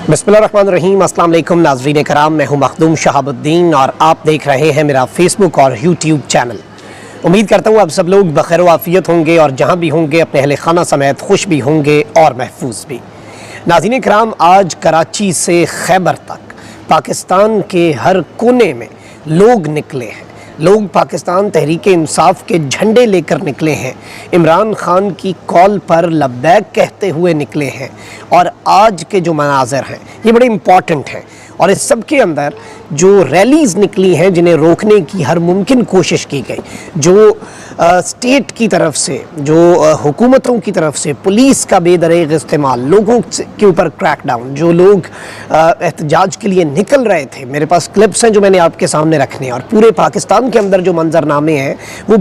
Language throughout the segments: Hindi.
बिस्मिल्लाहिर्रहमानिर्रहीम। अस्सलाम वालेकुम नाज़रीन कराम, मैं हूं मखदूम शहाबुद्दीन और आप देख रहे हैं मेरा फेसबुक और यूट्यूब चैनल। उम्मीद करता हूं आप सब लोग बखैर आफियत होंगे और जहां भी होंगे अपने अहले खाना समेत खुश भी होंगे और महफूज भी। नाज़रीन कराम, आज कराची से खैबर तक पाकिस्तान के हर कोने में लोग निकले हैं। लोग पाकिस्तान तहरीक इंसाफ के झंडे लेकर निकले हैं, इमरान खान की कॉल पर लब्बैक कहते हुए निकले हैं। और आज के जो मनाज़र हैं ये बड़े इम्पॉर्टेंट हैं और इस सब के अंदर जो रैलीज़ निकली हैं जिन्हें रोकने की हर मुमकिन कोशिश की गई, जो स्टेट की तरफ से, जो हुकूमतों की तरफ से पुलिस का बेदरेग इस्तेमाल, लोगों के ऊपर क्रैकडाउन, जो लोग एहतजाज के लिए निकल रहे थे, मेरे पास क्लिप्स हैं जो मैंने आपके सामने रखने हैं। और पूरे पाकिस्तान के अंदर जो मंजरनामे हैं वो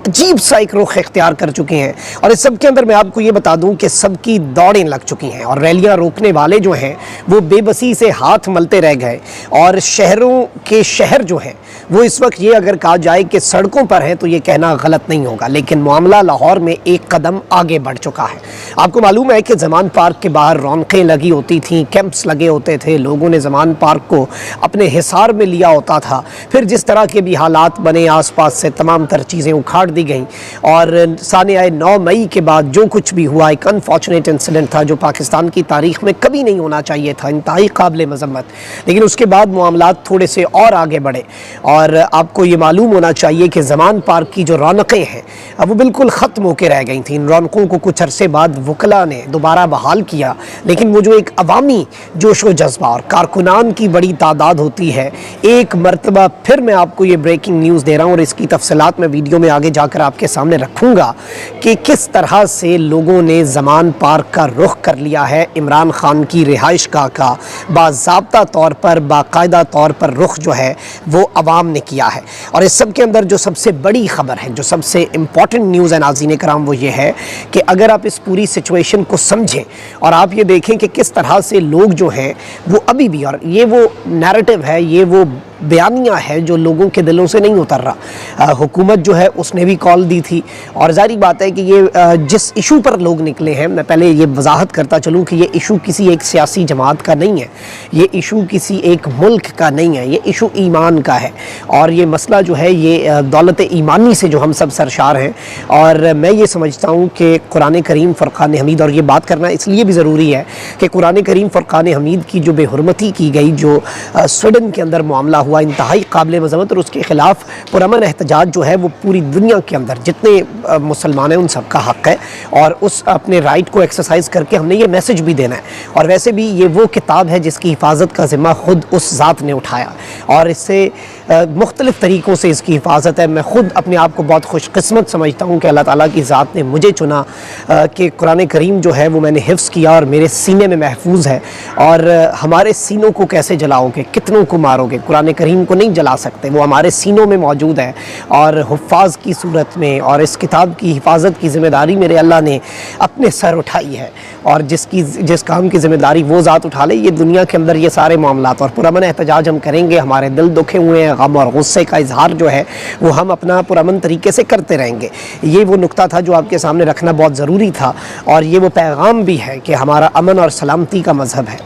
अजीब सा एक रुख इख्तियार कर चुके हैं। और इस सब के अंदर मैं आपको ये बता दूं कि सबकी दौड़ें लग चुकी हैं और रैलियां रोकने वाले जो हैं वो बेबसी से हाथ मलते रह गए। और शहरों के शहर जो हैं वो इस वक्त ये अगर कहा जाए कि सड़कों पर है तो ये कहना गलत नहीं होगा, लेकिन मामला लाहौर में एक कदम आगे बढ़ चुका है। आपको मालूम है कि ज़मान पार्क के बाहर रौनकें लगी होती थीं, कैंप्स लगे होते थे, लोगों ने ज़मान पार्क को अपने हिसार में लिया होता था। फिर जिस तरह के भी हालात बने, आसपास से तमाम तर चीज़ें उखाड़ दी गई और साने आए 9 मई के बाद जो कुछ भी हुआ एक अनफॉर्चुनेट इंसिडेंट था जो पाकिस्तान की तारीख में कभी नहीं होना चाहिए था, इंतहाई काबिल मज़म्मत। लेकिन उसके बाद मामलात थोड़े से और आगे बढ़े और आपको ये मालूम होना चाहिए कि ज़मान पार्क की जो रौनकें हैं अब वो बिल्कुल ख़त्म होकर रह गई थी। इन रौनकों को कुछ अरसे बाद वकला ने दोबारा बहाल किया, लेकिन वो जो एक अवामी जोश व जज्बा और कारकुनान की बड़ी तादाद होती है, एक मरतबा फिर मैं आपको ये ब्रेकिंग न्यूज़ दे रहा हूँ और इसकी तफसीलात मैं वीडियो में आगे जाकर आपके सामने रखूँगा कि किस तरह से लोगों ने ज़मान पार्क का रुख कर लिया है। इमरान खान की रिहाइशगाह का बाज़ाब्ता तौर पर, बाकायदा तौर पर रुख जो है वो अवाम ने किया है। और इस सब के अंदर जो सबसे बड़ी ख़बर है, जो सबसे इम्पॉर्टेंट न्यूज़ है नाज़रीन कराम, वो ये है कि अगर आप इस पूरी सिचुएशन को समझें और आप ये देखें कि किस तरह से लोग जो हैं वो अभी भी, और ये वो नैरेटिव है, ये वो बयानिया है जो लोगों के दिलों से नहीं उतर रहा। हुकूमत जो है उसने भी कॉल दी थी और जारी बात है कि ये जिस इशू पर लोग निकले हैं, मैं पहले ये वजाहत करता चलूँ कि ये इशू किसी एक सियासी जमात का नहीं है, ये इशू किसी एक मुल्क का नहीं है, ये इशू ईमान का है। और ये मसला जो है ये दौलत ईमानी से जो हम सब सरशार हैं। और मैं ये समझता हूँ कि कुरान करीम फ़ुरक़ान हमीद, और ये बात करना इसलिए भी ज़रूरी है कि कुरान करीम फ़ुरक़ान हमीद की जो बेहुरमती की गई, जो स्वीडन के अंदर मामला हुआ, इंतहाई काबिल मज़म्मत, और उसके ख़िलाफ़ पुरअमन एहतजाज जो है वो पूरी दुनिया के अंदर जितने मुसलमान हैं उन सब का हक़ है और उस अपने राइट को एक्सरसाइज करके हमने ये मैसेज भी देना है। और वैसे भी ये वो किताब है जिसकी हिफाजत का ज़िम्मा ख़ुद उस ज़ात ने उठाया और इससे मुख्तलिफ़ तरीक़ों से इसकी हिफाजत है। मैं ख़ुद अपने आप को बहुत खुशकिस्मत समझता हूँ कि अल्लाह ताला की ज़ात ने मुझे चुना कि कुरान करीम जो है वो मैंने हिफ्ज़ किया और मेरे सीने में महफूज है। और हमारे सीनों को कैसे जलाओगे, कितनों को मारोगे, कुरान करीम को नहीं जला सकते, वो हमारे सीनों में मौजूद है और हुफ़ाज़ की सूरत में। और इस किताब की हिफाजत की ज़िम्मेदारी मेरे अल्लाह ने अपने सर उठाई है और जिस काम की ज़िम्मेदारी वो ज़ात उठा ले, ये दुनिया के अंदर ये सारे मामलात और पुरअमन एहतजाज हम करेंगे। हमारे दिल दुखे हुए हैं, गम और गुस्से का इजहार जो है वो हम अपना पुरअमन तरीके से करते रहेंगे। ये वो नुक्ता था जो आपके सामने रखना बहुत ज़रूरी था और ये वो पैगाम भी है कि हमारा अमन और सलामती का मज़हब है।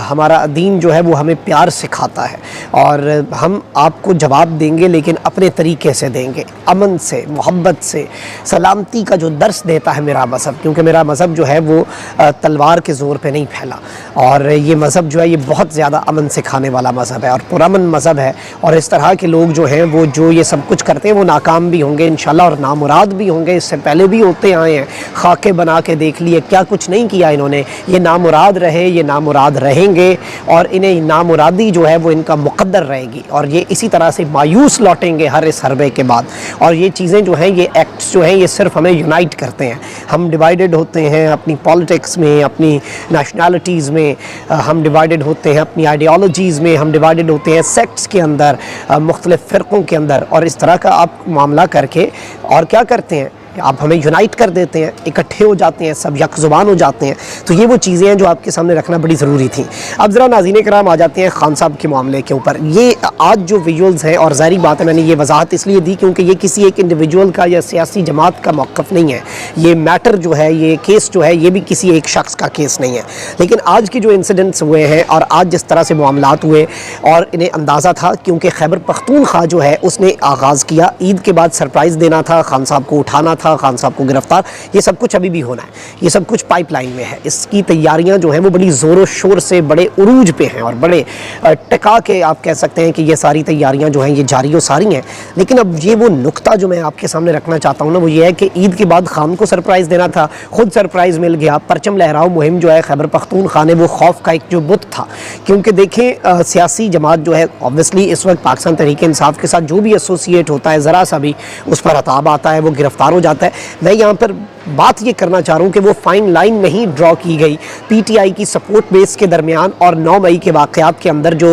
हमारा दीन जो है वो हमें प्यार सिखाता है और हम आपको जवाब देंगे लेकिन अपने तरीके से देंगे, अमन से, मोहब्बत से, सलामती का जो दर्स देता है मेरा मज़हब। क्योंकि मेरा मज़हब जो है वो तलवार के ज़ोर पे नहीं फैला और ये मज़हब जो है ये बहुत ज़्यादा अमन सिखाने वाला मज़हब है और पुरअमन मज़हब है। और इस तरह के लोग जो हैं वो जो ये सब कुछ करते हैं वो नाकाम भी होंगे इंशाल्लाह और नामुराद भी होंगे। इससे पहले भी होते आए हैं, खाके बना के देख लिए, क्या कुछ नहीं किया इन्होंने। ये नामुराद रहे, ये नामुराद रहेंगे और इन्हें नामुरादी जो है वो इनका मुक़द्दर रहेगी और ये इसी तरह से मायूस लौटेंगे हर इस हरबे के बाद। और ये चीज़ें जो हैं, ये एक्ट्स जो हैं, ये सिर्फ हमें यूनाइट करते हैं। हम डिवाइडेड होते हैं अपनी पॉलिटिक्स में, अपनी नेशनैलिटीज़ में, हम डिवाइडेड होते हैं अपनी आइडियोलॉजीज़ में, हम डिवाइडेड होते हैं सेक्ट्स के अंदर, मुख्तलिफ़ फ़िरक़ों के अंदर। और इस तरह का आप मामला करके और क्या करते हैं, आप हमें यूनाइट कर देते हैं, इकट्ठे हो जाते हैं, सब यकजुबान हो जाते हैं। तो ये वो चीज़ें हैं जो आपके सामने रखना बड़ी ज़रूरी थी। अब ज़रा नाज़रीन कराम आ जाते हैं खान साहब के मामले के ऊपर। ये आज जो विजुअल्स हैं, और ज़ाहिर बात है मैंने ये वजाहत इसलिए दी क्योंकि ये किसी एक इंडिविजुअल का या सियासी जमात का मौक़िफ़ नहीं है। ये मैटर जो है, ये केस जो है, ये भी किसी एक शख्स का केस नहीं है। लेकिन आज के जो इंसिडेंट्स हुए हैं और आज जिस तरह से मामलात हुए, और इन्हें अंदाज़ा था क्योंकि खैबर पख्तूनख्वा जो है उसने आगाज़ किया, ईद के बाद सरप्राइज़ देना था, खान साहब को उठाना था, खान साहब को गिरफ्तार, ये सब कुछ अभी भी होना है, ये सब कुछ पाइपलाइन में है। इसकी तैयारियां जो हैं वो बड़ी ज़ोरों शोर से बड़े उरूज पे हैं और बड़े टिका के आप कह सकते हैं कि ये सारी तैयारियां जो हैं ये जारी व सारी हैं। लेकिन अब ये वो नुक्ता जो मैं आपके सामने रखना चाहता हूँ ना, वो ये है कि ईद के बाद खान को सरप्राइज़ देना था, खुद सरप्राइज़ मिल गया। परचम लहराओ मुहिम जो है खैबर पख्तूनख्वा ने, वो खौफ का एक जो बुत था, क्योंकि देखें सियासी जमात जो है ऑब्वियसली इस वक्त पाकिस्तान तहरीक इंसाफ के साथ जो भी एसोसिएट होता है, ज़रा सा भी उस पर अताब आता है, वो गिरफ्तार हो जाता है। मैं यहाँ पर बात ये करना चाह रहा हूँ कि वो फाइन लाइन नहीं ड्रॉ की गई पीटीआई की सपोर्ट बेस के दरमियान और 9 मई के वाक़यात के अंदर जो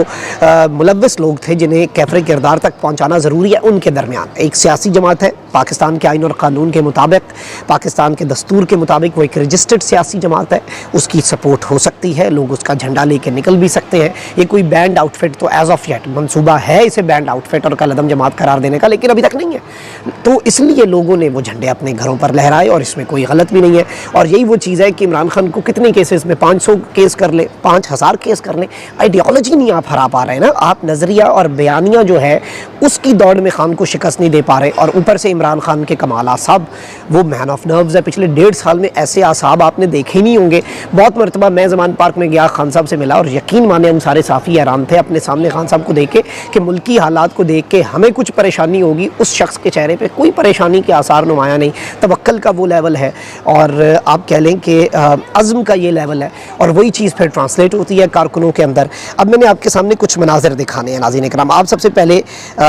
मुलव्वस लोग थे जिन्हें कैफरे किरदार तक पहुँचाना ज़रूरी है, उनके दरमियान। एक सियासी जमात है, पाकिस्तान के आइन और क़ानून के मुताबिक, पाकिस्तान के दस्तूर के मुताबिक वो एक रजिस्टर्ड सियासी जमात है, उसकी सपोर्ट हो सकती है, लोग उसका झंडा लेके निकल भी सकते हैं। ये कोई बैंड आउटफिट तो एज ऑफ येट मनसूबा है इसे बैंड आउटफिट और कलअदम जमात करार देने का, लेकिन अभी तक नहीं है। तो इसलिए लोगों ने वो झंडे अपने घरों पर लहराए और इसमें कोई गलत भी नहीं है। और यही वो चीज़ है कि इमरान खान को कितने केसेस में 500 केस कर ले, 5000 केस कर ले, आइडियोलॉजी नहीं आप हरा पा रहे हैं ना, आप नज़रिया और बयानिया जो है उसकी दौड़ में खान को शिकस्त नहीं दे पा रहे। और ऊपर से इमरान खान के कमाल आसाब, वो मैन ऑफ नर्व्स है। पिछले 1.5 साल में ऐसे आसाब आपने देखे नहीं होंगे। बहुत मरतबा मैं ज़मान पार्क में गया, खान साहब से मिला, और यकीन माने हम सारे साफ़ी हैरान थे अपने सामने खान साहब को देख के कि मुल्की हालात को देख के हमें कुछ परेशानी होगी, उस शख्स के चेहरे पे कोई परेशानी के आसार नुमाया नहीं। तवक्कल का वो लेवल है और आप कह लें कि अज़्म का ये लेवल है, और वही चीज़ फिर ट्रांसलेट होती है कारकुनों के अंदर। अब मैंने आपके सामने कुछ मनाज़िर दिखाने हैं नाज़रीन इकराम। आप सबसे पहले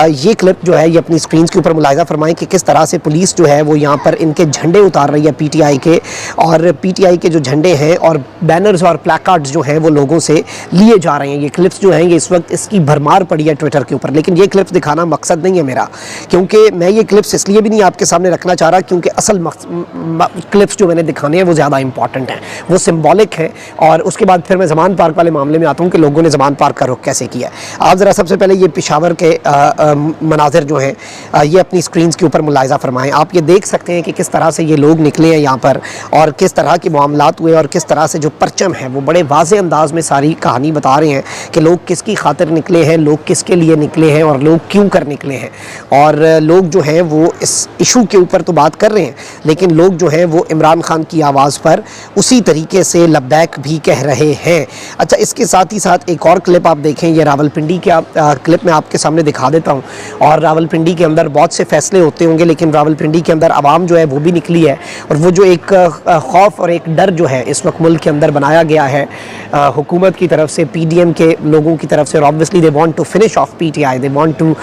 ये क्लिप जो है ये अपनी स्क्रीन के ऊपर मुलाहिज़ा फरमाएं कि किस तरह से पुलिस जो है वो यहाँ पर इनके झंडे उतार रही है पीटीआई के, और पीटीआई के जो झंडे हैं और बैनर्स और प्लेकार्ड्स जो हैं वो लोगों से लिए जा रहे हैं। ये क्लिप्स जो हैं ये इस वक्त इसकी भरमार पड़ी है ट्विटर के ऊपर, लेकिन ये क्लिप्स दिखाना मकसद नहीं है मेरा, क्योंकि मैं ये क्लिप्स इसलिए भी नहीं आपके सामने रखना चाह रहा क्योंकि असल क्लिप्स जो मैंने दिखाने हैं वो ज़्यादा इंपॉर्टेंट हैं, वो सिंबॉलिक है। और उसके बाद फिर मैं ज़मान पार्क वाले मामले में आता हूँ कि लोगों ने ज़मान पार्क का रुख कैसे किया। आप ज़रा सबसे पहले ये पेशावर के मनाजिर जो हैं ये अपनी स्क्रीन के ऊपर मुलाहिज़ा फरमाएं। आप ये देख सकते हैं कि किस तरह से ये लोग निकले हैं यहाँ पर और किस तरह के मामलात हुए और किस तरह से जो परचम है वो बड़े वाज़े अंदाज में सारी कहानी बता रहे हैं कि लोग किसकी खातिर निकले हैं, लोग किसके लिए निकले हैं और लोग क्यों कर निकले हैं। और लोग जो हैं वो इस इशू के ऊपर तो बात कर रहे हैं, लेकिन लोग जो हैं वो इमरान खान की आवाज़ पर उसी तरीके से लब्बैक भी कह रहे हैं। अच्छा, इसके साथ ही साथ एक और क्लिप आप देखें, ये रावलपिंडी का क्लिप मैं आपके सामने दिखा देता हूँ। और रावलपिंडी के अंदर बहुत से फैसले होते होंगे, लेकिन रावलपिंडी के अंदर आवाम जो है वो भी निकली है, और वो जो एक खौफ और एक डर जो है इस वक्त मुल्क के अंदर बनाया गया है हुकूमत की तरफ से, पीडीएम के लोगों की तरफ से, और obviously they want to finish off PTI, they want to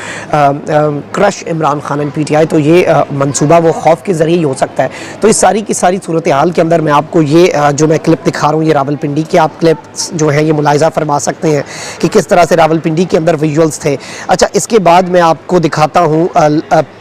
crush Imran Khan and PTI. तो ये मंसूबा वो खौफ के ज़रिए ही हो सकता है। तो इस सारी की सारी सूरत हाल के अंदर मैं आपको ये जो मैं क्लिप दिखा रहा हूँ, ये रावलपिंडी के आप क्लिप्स जो हैं ये मुलाहिज़ा फरमा सकते हैं कि किस तरह से रावलपिंडी के अंदर विजुअल्स थे। अच्छा, इसके बाद मैं आपको दिखाता हूँ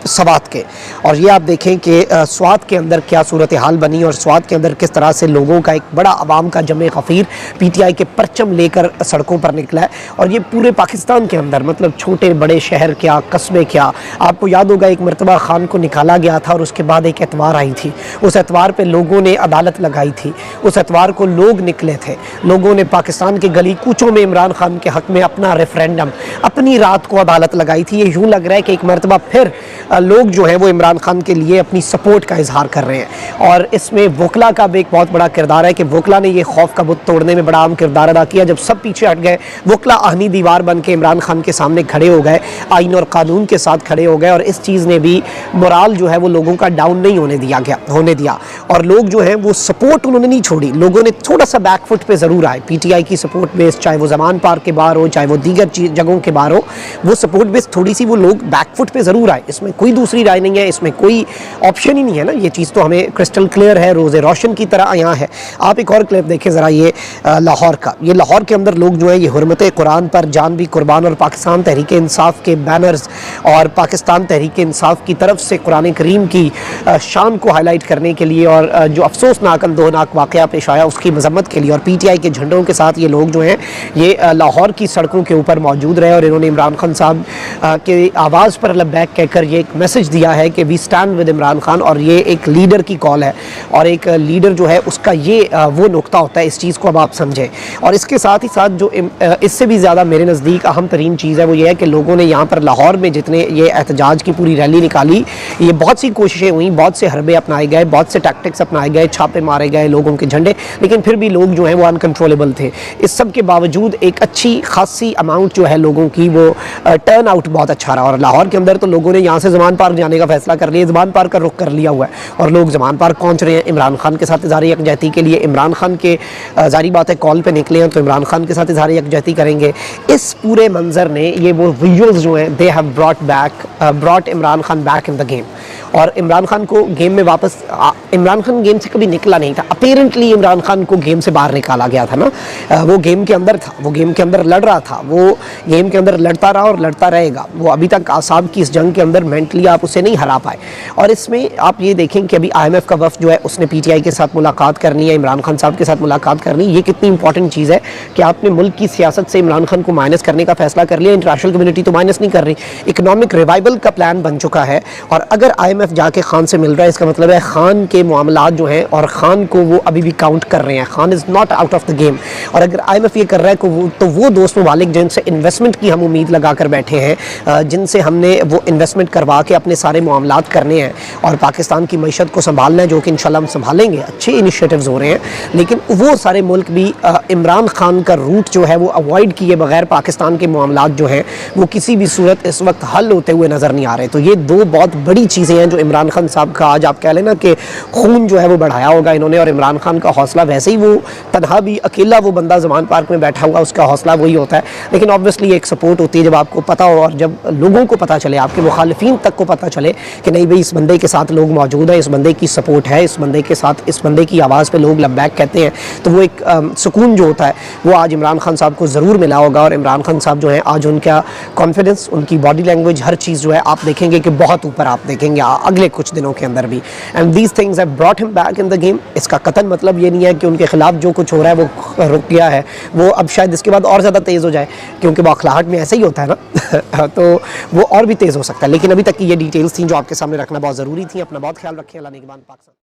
स्वात के, और ये आप देखें कि स्वात के अंदर क्या सूरत हाल बनी और स्वात के अंदर किस तरह से लोगों का एक बड़ा आवाम का जमे गफ़ीर पीटीआई के परचम लेकर सड़कों पर निकला है। और ये पूरे पाकिस्तान के अंदर, मतलब छोटे बड़े शहर क्या, कस्बे क्या। आपको याद होगा एक मरतबा खान को निकाला गया था और उसके बाद एक एतवार आई थी, उस एतवार पे लोगों ने अदालत लगाई थी, उस एतवार को लोग निकले थे, लोगों ने पाकिस्तान के गली कूचों में इमरान खान के हक़ में अपना रेफरेंडम, अपनी रात को अदालत लगाई थी। ये यूँ लग रहा है कि एक मरतबा फिर लोग जो हैं वो इमरान खान के लिए अपनी सपोर्ट का इजहार कर रहे हैं। और इसमें वकला का भी एक बहुत बड़ा किरदार है कि वकला ने ये खौफ का बुत तोड़ने में बड़ा अहम किरदार अदा किया। जब सब पीछे हट गए, वकला आहनी दीवार बन के इमरान खान के सामने खड़े हो गए, आइन और कानून के साथ खड़े हो गए, और इस चीज़ ने भी मोराल जो है वो लोगों का डाउन नहीं होने दिया गया। होने दिया और लोग जो हैं वो सपोर्ट उन्होंने नहीं छोड़ी। लोगों ने थोड़ा सा बैकफुट पे ज़रूर आए, पीटीआई की सपोर्ट बेस, चाहे वो ज़मान पार्क के बाहर हो, चाहे वो दीगर जगहों के बाहर हो, वो सपोर्ट बेस थोड़ी सी वो लोग बैकफुट पे ज़रूर आए। इसमें कोई दूसरी राय नहीं है, इसमें कोई ऑप्शन ही नहीं है ना, ये चीज़ तो हमें क्रिस्टल क्लियर है, रोज़े रोशन की तरह यहाँ है। आप एक और क्लिप देखें ज़रा, ये लाहौर का, ये लाहौर के अंदर लोग जो है ये हुर्मत कुरान पर जान भी कुर्बान और पाकिस्तान तहरीक इंसाफ के बैनर्स और पाकिस्तान तहरीक इंसाफ की तरफ से कुरान करीम की शान को हाईलाइट करने के लिए और जो अफसोसनाक अंदोहनाक वाक़या पेश आया उसकी मजम्मत के लिए और पीटीआई के झंडों के साथ ये लोग जो हैं ये लाहौर की सड़कों के ऊपर मौजूद रहे और इन्होंने इमरान खान साहब के आवाज़ पर लब्बैक कहकर ये एक मैसेज दिया है कि we stand with Imran Khan. और ये एक लीडर की कॉल है और एक लीडर जो है उसका ये वो नुक्ता होता है, इस चीज़ को अब आप समझें। और इसके साथ ही साथ जो इससे भी ज़्यादा मेरे नज़दीक अहम तरीन चीज़ है वो ये है कि लोगों ने यहाँ पर लाहौर में जितने ये एहतजाज की पूरी रैली निकाली, ये बहुत सी कोशिशें हुई, बहुत से हरबे अपनाए गए, बहुत से टैक्टिक्स अपनाए गए, छापे मारे गए लोगों के झंडे, लेकिन फिर भी लोग जो हैं वो अनकंट्रोलेबल थे। इस सब के बावजूद एक अच्छी खासी अमाउंट जो है लोगों की वो टर्न आउट बहुत अच्छा रहा। और लाहौर के अंदर तो लोगों ने यहाँ से ज़मान पार्क जाने का फैसला कर लिया, ज़मान पार्क का रुख कर लिया हुआ है और लोग ज़मान पार्क पहुँच रहे हैं इमरान खान के साथ इज़हार यकजहती के लिए। इमरान खान के जारी बात है कॉल पे निकले हैं तो इमरान खान के साथ इज़हार यकजहती करेंगे। इस पूरे मंजर ने ये वो विजुअल्स जो हैं they have brought Imran Khan back in the game. और इमरान खान को गेम में वापस, इमरान खान गेम से कभी निकला नहीं था, अपेरेंटली इमरान खान को गेम से बाहर निकाला गया था ना। वो गेम के अंदर था, वो गेम के अंदर लड़ रहा था, वो गेम के अंदर लड़ता रहा और लड़ता रहेगा। वो अभी तक आसाब की इस जंग के अंदर मेंटली आप उसे नहीं हरा पाए। और इसमें आप ये देखें कि अभी IMF का वफ़द जो है उसने PTI के साथ मुलाकात करनी है, इमरान खान साहब के साथ मुलाकात करनी है। ये कितनी इंपॉर्टेंट चीज़ है कि आपने मुल्क की सियासत से इमरान खान को माइनस करने का फैसला कर लिया। इंटरनेशनल कम्युनिटी तो माइनस नहीं कर रही, इकनॉमिक रिवाइवल का प्लान बन चुका है। और अगर IMF जाके खान से मिल रहा है, इसका मतलब है खान के मामलात जो हैं और खान को वो अभी भी काउंट कर रहे हैं, Khan is not out of the game. और अगर IMF ये कर रहा है तो वो दोस्त ममालिक जिनसे इन्वेस्टमेंट की हम उम्मीद लगा कर बैठे हैं, जिनसे हमने वो इन्वेस्टमेंट करवा के अपने सारे मामलात करने हैं और पाकिस्तान की मईशत को संभालना है, जो कि इंशाल्लाह हम संभालेंगे, अच्छे इनिशिएटिव्स हो रहे हैं। लेकिन वो सारे मुल्क भी इमरान खान का रूट जो है वो अवॉइड किए बगैर पाकिस्तान के मामलात जो हैं वो किसी भी सूरत इस वक्त हल होते हुए नज़र नहीं आ रहे। तो ये दो बहुत बड़ी चीज़ें हैं जो इमरान खान साहब का आज आप कह लेना कि खून जो है वो बढ़ाया होगा इन्होंने। और इमरान खान का हौसला वैसे ही, वो तनहा भी अकेला वो बंदा ज़मान पार्क में बैठा हुआ, उसका हौसला वही होता है। लेकिन ऑब्वियसली एक सपोर्ट होती है जब आपको पता हो और जब लोगों को पता चले, आपके मुखालिफिन तक को पता चले कि नहीं भाई इस बंदे के साथ लोग मौजूद हैं, इस बंदे की सपोर्ट है, इस बंदे के साथ, इस बंदे की आवाज़ पे लोग लब्बैक कहते हैं, तो वो एक सुकून जो होता है वो आज इमरान खान साहब को ज़रूर मिला होगा। और इमरान खान साहब जो है आज उनका कॉन्फिडेंस, उनकी बॉडी लैंग्वेज, हर चीज़ जो है आप देखेंगे कि बहुत ऊपर आप देखेंगे अगले कुछ दिनों के अंदर भी। And these things have brought him back in the game. इसका कतन मतलब ये नहीं है कि उनके खिलाफ जो कुछ हो रहा है वो रुक गया है, वो अब शायद इसके बाद और ज़्यादा तेज़ हो जाए, क्योंकि बौखलाहट में ऐसा ही होता है ना तो वो और भी तेज़ हो सकता है। लेकिन अभी तक की ये डिटेल्स थी जो आपके सामने रखना बहुत ज़रूरी थी। अपना बहुत ख्याल रखें। अल्लाह निगहबान पाक।